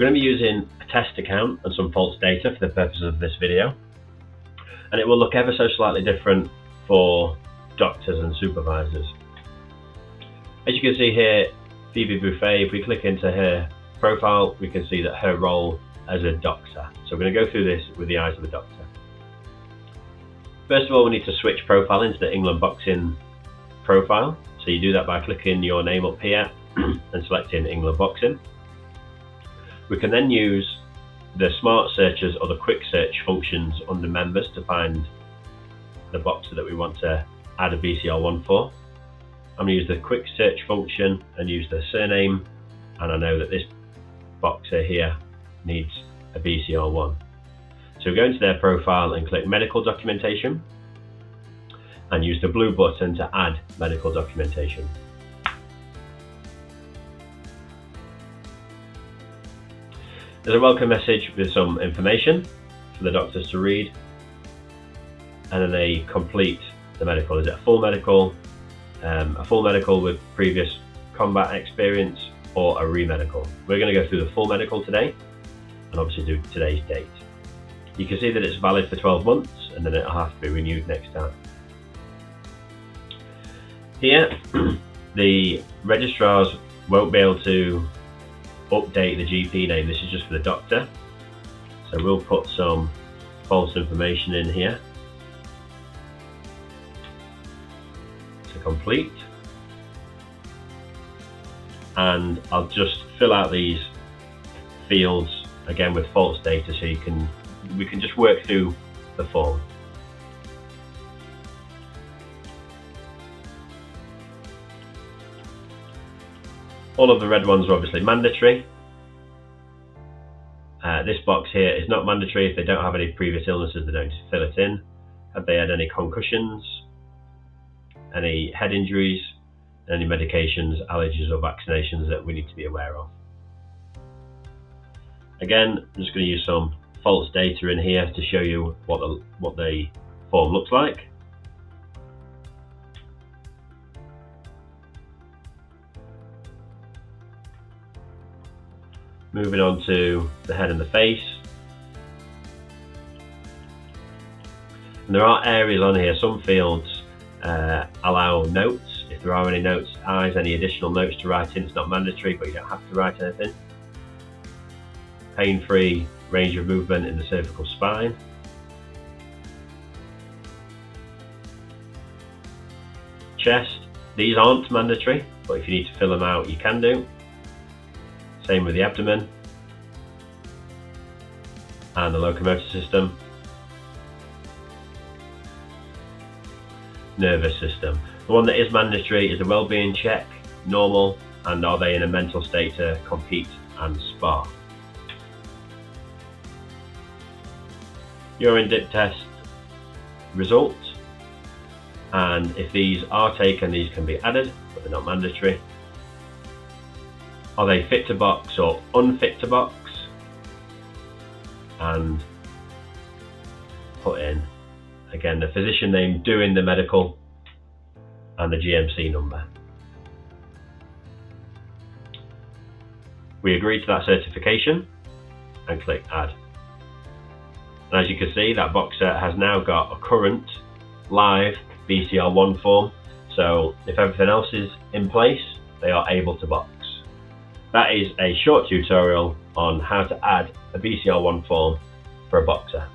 going to be using a test account and some false data for the purposes of this video, and it will look ever so slightly different for doctors and supervisors. As you can see here, Phoebe Buffet, if we click into her profile, we can see that her role as a doctor. So we're going to go through this with the eyes of a doctor. First of all, we need to switch profile into the England Boxing profile. So you do that by clicking your name up here and selecting England Boxing. We can then use the smart searches or the quick search functions under members to find the boxer that we want to add a BCR1 for. I'm going to use the quick search function and use the surname, and I know that this boxer here needs a BCR1. So go into their profile and click medical documentation and use the blue button to add medical documentation. There's a welcome message with some information for the doctors to read, and then they complete the medical. Is it a full medical with previous combat experience, or a re-medical? We're going to go through the full medical today and obviously do today's date. You can see that it's valid for 12 months and then it'll have to be renewed next time. Here, the registrars won't be able to update the GP name. This is just for the doctor. So we'll put some false information in here to complete. And I'll just fill out these fields again with false data so we can just work through the form. All of the red ones are obviously mandatory. This box here is not mandatory. If they don't have any previous illnesses, they don't fill it in. Have they had any concussions, any head injuries, any medications, allergies or vaccinations that we need to be aware of? Again, I'm just going to use some false data in here to show you what the form looks like. Moving on to the head and the face. And there are areas on here, some fields allow notes. If there are any notes, eyes, any additional notes to write in, it's not mandatory, but you don't have to write anything. Pain-free range of movement in the cervical spine. Chest, these aren't mandatory, but if you need to fill them out, you can do. Same with the abdomen and the locomotor system. Nervous system. The one that is mandatory is a well-being check, normal, and are they in a mental state to compete and spar. Urine dip test result, and if these are taken, these can be added, but they're not mandatory. Are they fit to box or unfit to box? And put in, again, the physician name doing the medical and the GMC number. We agree to that certification and click add. And as you can see, that boxer has now got a current live BCR1 form. So if everything else is in place, they are able to box. That is a short tutorial on how to add a BCR1 form for a boxer.